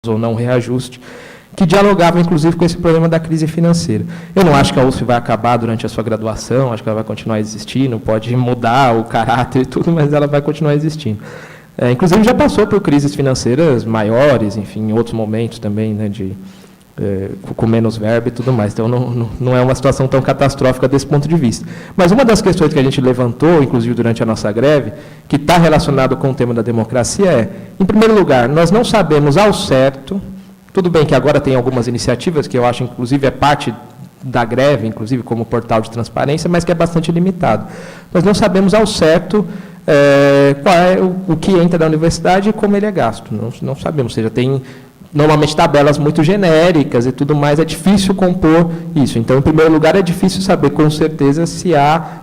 ou não reajuste, que dialogavam, inclusive, com esse problema da crise financeira. Eu não acho que a USP vai acabar durante a sua graduação, acho que ela vai continuar existindo, pode mudar o caráter e tudo, mas ela vai continuar existindo. Inclusive, já passou por crises financeiras maiores, enfim, em outros momentos também, né, com menos verba e tudo mais. Então, não é uma situação tão catastrófica desse ponto de vista. Mas uma das questões que a gente levantou, inclusive durante a nossa greve, que está relacionado com o tema da democracia em primeiro lugar, nós não sabemos ao certo, tudo bem que agora tem algumas iniciativas, que eu acho, inclusive, é parte da greve, inclusive como portal de transparência, mas que é bastante limitado. Nós não sabemos ao certo qual é o que entra na universidade e como ele é gasto. Não sabemos, ou seja, tem normalmente tabelas muito genéricas e tudo mais, é difícil compor isso. Então, em primeiro lugar, é difícil saber com certeza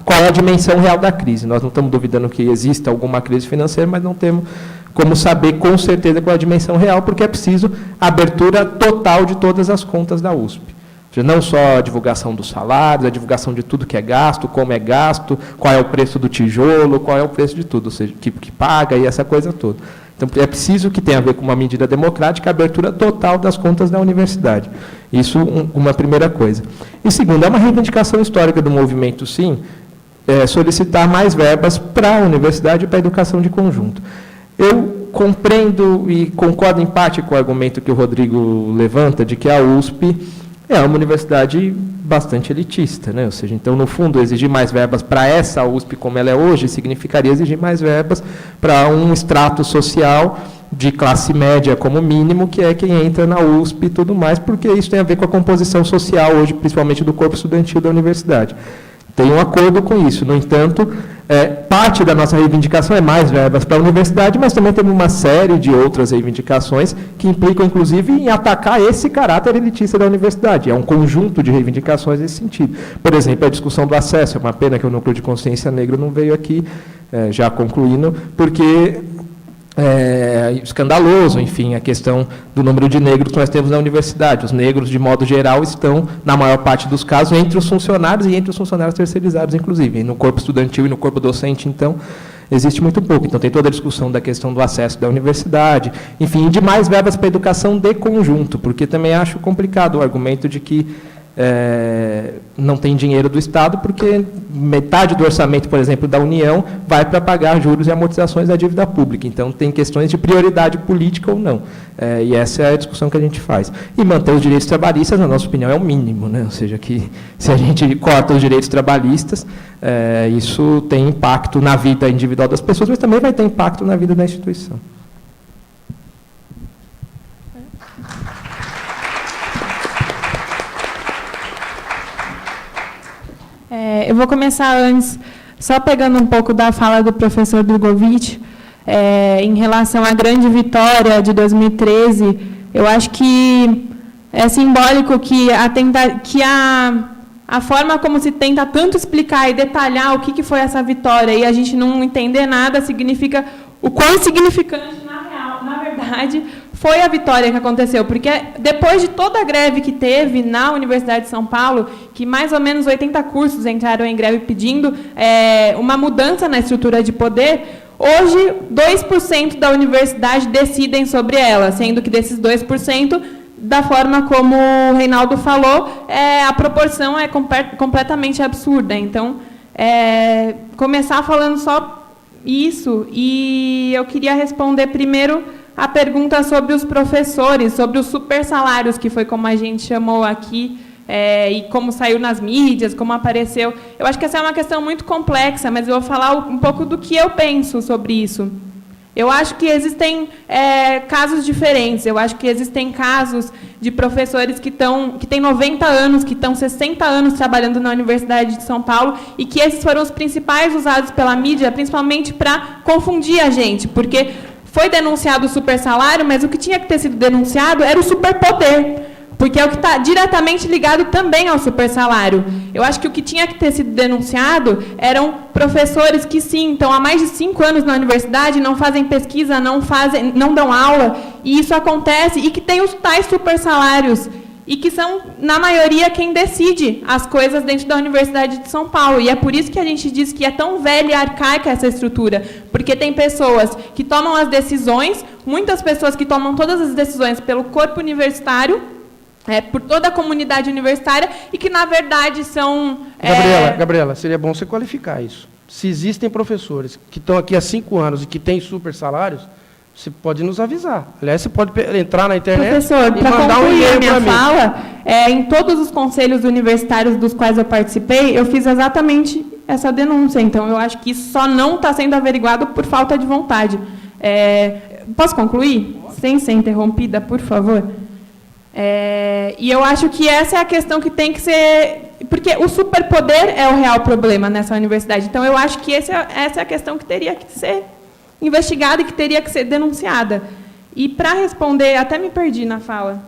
qual é a dimensão real da crise. Nós não estamos duvidando que exista alguma crise financeira, mas não temos como saber com certeza qual é a dimensão real, porque é preciso abertura total de todas as contas da USP. Ou seja, não só a divulgação dos salários, a divulgação de tudo que é gasto, como é gasto, qual é o preço do tijolo, qual é o preço de tudo, ou seja, que paga e essa coisa toda. Então, é preciso que tenha a ver com uma medida democrática, a abertura total das contas da universidade. Isso, uma primeira coisa. E, segundo, é uma reivindicação histórica do movimento, sim, solicitar mais verbas para a universidade e para a educação de conjunto. Eu compreendo e concordo em parte com o argumento que o Rodrigo levanta, de que a USP é uma universidade bastante elitista, né? Ou seja, então, no fundo, exigir mais verbas para essa USP como ela é hoje significaria exigir mais verbas para um extrato social de classe média como mínimo, que é quem entra na USP e tudo mais, porque isso tem a ver com a composição social hoje, principalmente do corpo estudantil da universidade. Tem um acordo com isso. No entanto, parte da nossa reivindicação é mais verbas para a universidade, mas também temos uma série de outras reivindicações que implicam, inclusive, em atacar esse caráter elitista da universidade. É um conjunto de reivindicações nesse sentido. Por exemplo, a discussão do acesso. É uma pena que o Núcleo de Consciência Negra não veio aqui, já concluindo, porque escandaloso, enfim, a questão do número de negros que nós temos na universidade. Os negros, de modo geral, estão, na maior parte dos casos, entre os funcionários e entre os funcionários terceirizados, inclusive. E no corpo estudantil e no corpo docente, então, existe muito pouco. Então, tem toda a discussão da questão do acesso da universidade, enfim, e de mais verbas para a educação de conjunto, porque também acho complicado o argumento de que não tem dinheiro do Estado, porque metade do orçamento, por exemplo, da União, vai para pagar juros e amortizações da dívida pública. Então, tem questões de prioridade política ou não. E essa é a discussão que a gente faz. E manter os direitos trabalhistas, na nossa opinião, é o mínimo, né? Ou seja, que se a gente corta os direitos trabalhistas, isso tem impacto na vida individual das pessoas, mas também vai ter impacto na vida da instituição. Eu vou começar antes, só pegando um pouco da fala do professor Drogovic, em relação à grande vitória de 2013. Eu acho que é simbólico que a forma como se tenta tanto explicar e detalhar o que foi essa vitória e a gente não entender nada significa o quão significante, na verdade, foi a vitória que aconteceu, porque depois de toda a greve que teve na Universidade de São Paulo, que mais ou menos 80 cursos entraram em greve pedindo uma mudança na estrutura de poder, hoje 2% da universidade decidem sobre ela, sendo que desses 2%, da forma como o Reinaldo falou, a proporção é completamente absurda. Então, começar falando só isso, e eu queria responder primeiro a pergunta sobre os professores, sobre os supersalários, que foi como a gente chamou aqui, e como saiu nas mídias, como apareceu. Eu acho que essa é uma questão muito complexa, mas eu vou falar um pouco do que eu penso sobre isso. Eu acho que existem casos diferentes. Eu acho que existem casos de professores que têm 90 anos, que estão 60 anos trabalhando na Universidade de São Paulo, e que esses foram os principais usados pela mídia, principalmente para confundir a gente, porque foi denunciado o supersalário, mas o que tinha que ter sido denunciado era o superpoder, porque é o que está diretamente ligado também ao supersalário. Eu acho que o que tinha que ter sido denunciado eram professores que, sim, estão há mais de 5 anos na universidade, não fazem pesquisa, não dão aula, e isso acontece, e que tem os tais supersalários. e que são, na maioria, quem decide as coisas dentro da Universidade de São Paulo. E é por isso que a gente diz que é tão velha e arcaica essa estrutura, porque tem pessoas que tomam as decisões, muitas pessoas que tomam todas as decisões pelo corpo universitário, por toda a comunidade universitária, e que, na verdade, são... Gabriela, seria bom você qualificar isso. Se existem professores que estão aqui há 5 anos e que têm super salários, você pode nos avisar. Aliás, você pode entrar na internet Professor, e para mandar um concluir e-mail a minha para mim. fala, em todos os conselhos universitários dos quais eu participei, eu fiz exatamente essa denúncia. Então, eu acho que isso só não está sendo averiguado por falta de vontade. Posso concluir? Sem ser interrompida, por favor? E eu acho que essa é a questão que tem que ser... Porque o superpoder é o real problema nessa universidade. Então, eu acho que essa é a questão que teria que ser investigada e que teria que ser denunciada. E, para responder, até me perdi na fala.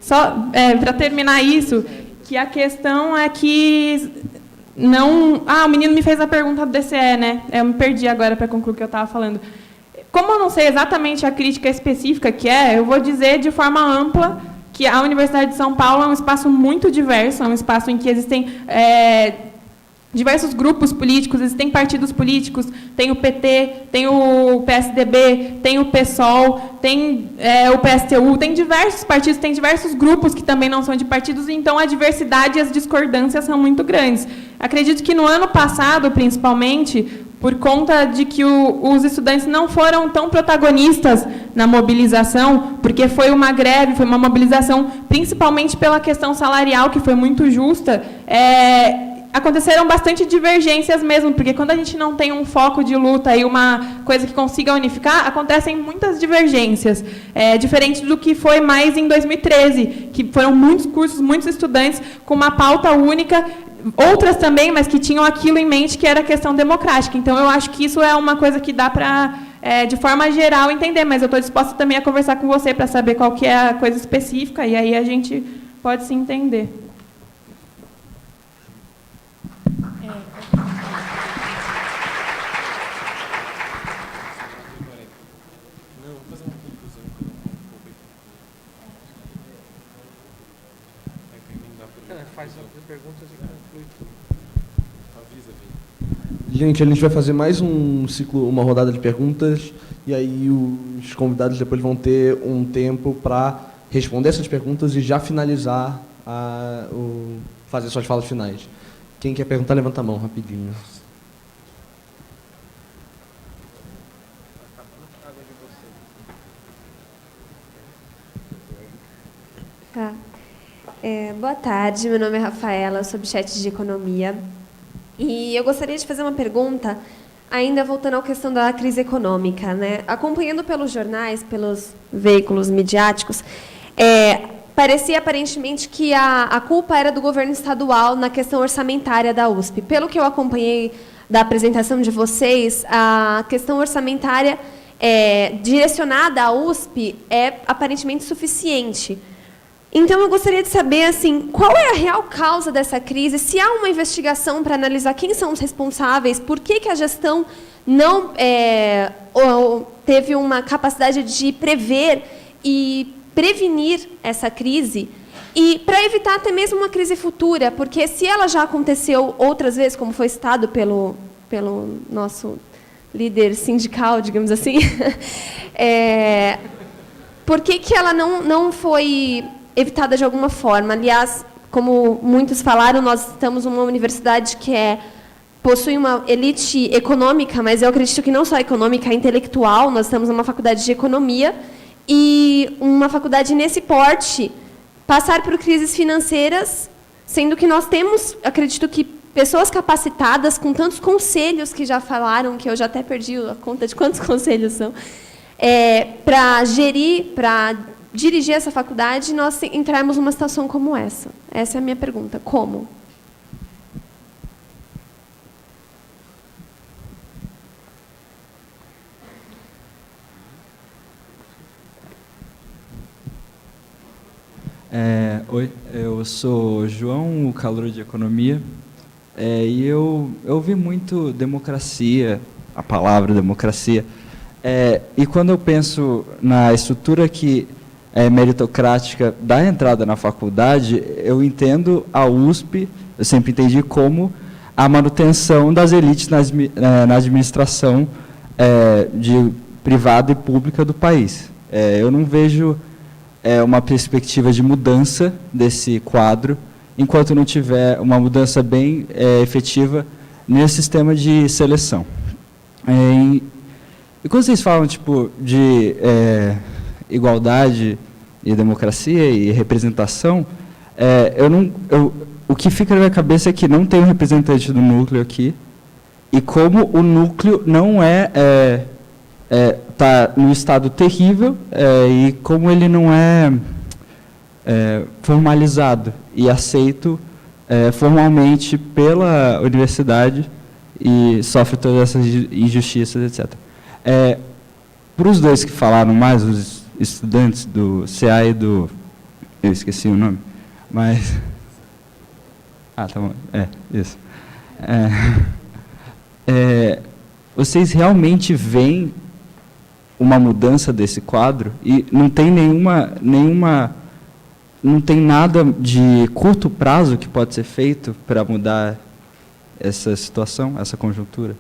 Só para terminar isso, que a questão é que não... o menino me fez a pergunta do DCE, né? Eu me perdi agora para concluir o que eu estava falando. Como eu não sei exatamente a crítica específica que eu vou dizer de forma ampla que a Universidade de São Paulo é um espaço muito diverso, é um espaço em que existem diversos grupos políticos, existem partidos políticos, tem o PT, tem o PSDB, tem o PSOL, tem o PSTU, tem diversos partidos, tem diversos grupos que também não são de partidos, então a diversidade e as discordâncias são muito grandes. Acredito que no ano passado, principalmente, por conta de que os estudantes não foram tão protagonistas na mobilização, porque foi uma greve, foi uma mobilização principalmente pela questão salarial, que foi muito justa, aconteceram bastante divergências mesmo, porque quando a gente não tem um foco de luta e uma coisa que consiga unificar, acontecem muitas divergências, diferente do que foi mais em 2013, que foram muitos cursos, muitos estudantes com uma pauta única, outras também, mas que tinham aquilo em mente, que era a questão democrática. Então, eu acho que isso é uma coisa que dá para, de forma geral, entender, mas eu estou disposta também a conversar com você para saber qual que é a coisa específica, e aí a gente pode se entender. Faz as perguntas e conclui tudo. Gente, a gente vai fazer mais um ciclo, uma rodada de perguntas, e aí os convidados depois vão ter um tempo para responder essas perguntas e já finalizar, fazer suas falas finais. Quem quer perguntar, levanta a mão rapidinho. Tá. Boa tarde, meu nome é Rafaela, eu sou obstetra de economia. E eu gostaria de fazer uma pergunta, ainda voltando à questão da crise econômica, né? Acompanhando pelos jornais, pelos veículos midiáticos, parecia aparentemente que a culpa era do governo estadual na questão orçamentária da USP. Pelo que eu acompanhei da apresentação de vocês, a questão orçamentária direcionada à USP é aparentemente suficiente. Então, eu gostaria de saber, assim, qual é a real causa dessa crise, se há uma investigação para analisar quem são os responsáveis, por que a gestão não teve uma capacidade de prever e prevenir essa crise, e para evitar até mesmo uma crise futura, porque se ela já aconteceu outras vezes, como foi citado pelo nosso líder sindical, digamos assim, por que ela não foi evitada de alguma forma? Aliás, como muitos falaram, nós estamos numa universidade que possui uma elite econômica, mas eu acredito que não só econômica, é intelectual. Nós estamos numa faculdade de economia, e uma faculdade nesse porte passar por crises financeiras, sendo que nós temos, acredito que, pessoas capacitadas, com tantos conselhos que já falaram, que eu já até perdi a conta de quantos conselhos são, para gerir, para dirigir essa faculdade, nós entrarmos numa situação como essa. Essa é a minha pergunta. Como? Oi, eu sou João, o calouro de economia, e eu ouvi muito democracia, a palavra democracia, E quando eu penso na estrutura que é meritocrática da entrada na faculdade, eu entendo a USP, eu sempre entendi como a manutenção das elites na administração privada e pública do país. Eu não vejo uma perspectiva de mudança desse quadro, enquanto não tiver uma mudança bem efetiva nesse sistema de seleção. E quando vocês falam de igualdade e democracia e representação, o que fica na minha cabeça é que não tem um representante do núcleo aqui, e como o núcleo não está num estado terrível, e como ele não é formalizado e aceito formalmente pela universidade e sofre todas essas injustiças, etc. Para os dois que falaram mais, os estudantes do CA e do... Eu esqueci o nome, mas... tá bom, isso. Vocês realmente veem uma mudança desse quadro e não tem não tem nada de curto prazo que pode ser feito para mudar essa situação, essa conjuntura?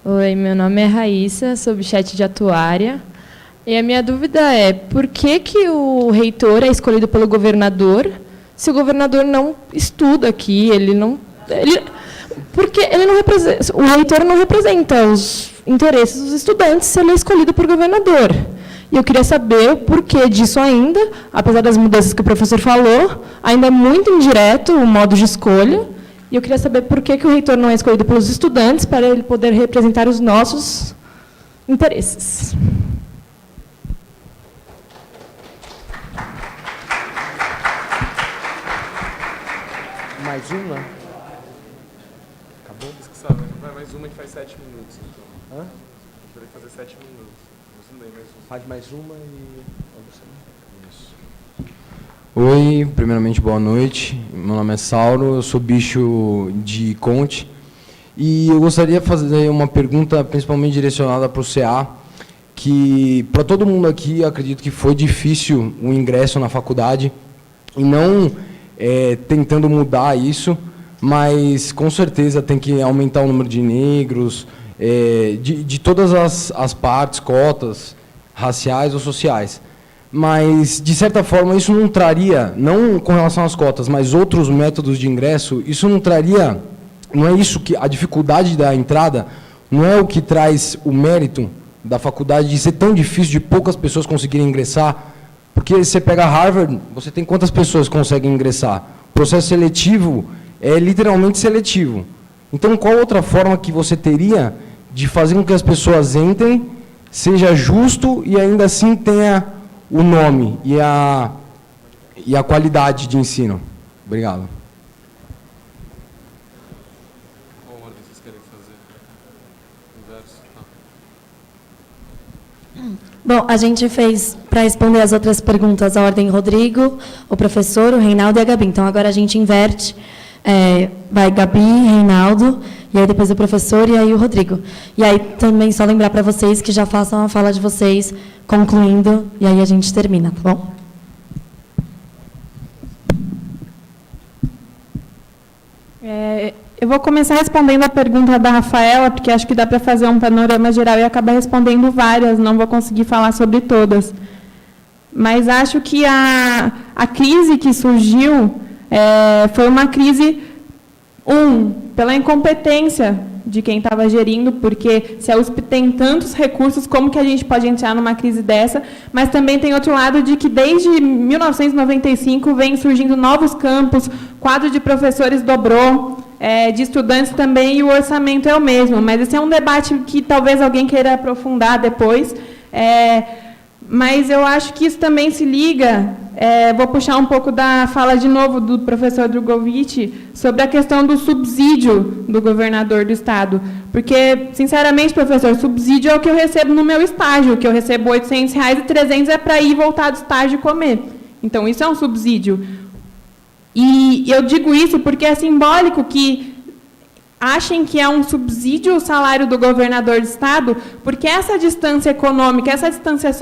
Oi, meu nome é Raíssa, sou bichete de atuária. E a minha dúvida é, por que o reitor é escolhido pelo governador, se o governador não estuda aqui, porque ele não representa, o reitor não representa os interesses dos estudantes se ele é escolhido por governador. E eu queria saber o porquê disso ainda, apesar das mudanças que o professor falou, ainda é muito indireto o modo de escolha. E eu queria saber por que o reitor não é escolhido pelos estudantes para ele poder representar os nossos interesses. Mais uma? Acabou? Vai mais uma que faz 7 minutos, então. Hã? A gente vai fazer 7 minutos. Faz mais uma e... Isso. Oi, primeiramente boa noite. Meu nome é Sauro, eu sou bicho de Conte. E eu gostaria de fazer uma pergunta principalmente direcionada para o CA, que para todo mundo aqui, acredito que foi difícil o ingresso na faculdade, e não tentando mudar isso, mas com certeza tem que aumentar o número de negros, de todas as partes, cotas, raciais ou sociais. Mas, de certa forma, isso não traria, não com relação às cotas, mas outros métodos de ingresso, isso não traria, não é isso que a dificuldade da entrada, não é o que traz o mérito da faculdade de ser tão difícil de poucas pessoas conseguirem ingressar, porque você pega Harvard, você tem quantas pessoas conseguem ingressar? O processo seletivo é literalmente seletivo. Então, qual outra forma que você teria de fazer com que as pessoas entrem, seja justo e ainda assim tenha o nome e a qualidade de ensino? Obrigado. Qual ordem vocês querem fazer? Inverso? Bom, a gente fez, para responder as outras perguntas, a ordem Rodrigo, o professor, o Reinaldo e a Gabi. Então, agora a gente inverte. Vai Gabi, Reinaldo, e aí depois o professor e aí o Rodrigo. E aí também só lembrar para vocês que já façam a fala de vocês, concluindo, e aí a gente termina, tá bom? Eu vou começar respondendo a pergunta da Rafaela, porque acho que dá para fazer um panorama geral e acabar respondendo várias, não vou conseguir falar sobre todas. Mas acho que a crise que surgiu foi uma crise, pela incompetência de quem estava gerindo, porque se a USP tem tantos recursos, como que a gente pode entrar numa crise dessa? Mas também tem outro lado de que desde 1995 vem surgindo novos campos, quadro de professores dobrou, de estudantes também, e o orçamento é o mesmo. Mas esse é um debate que talvez alguém queira aprofundar depois. Mas eu acho que isso também se liga, vou puxar um pouco da fala de novo do professor Drogovic, sobre a questão do subsídio do governador do Estado. Porque, sinceramente, professor, subsídio é o que eu recebo no meu estágio, que eu recebo R$ 800 e 300 é para ir voltar do estágio e comer. Então, isso é um subsídio. E eu digo isso porque é simbólico que achem que é um subsídio o salário do governador do Estado, porque essa distância econômica, essa distância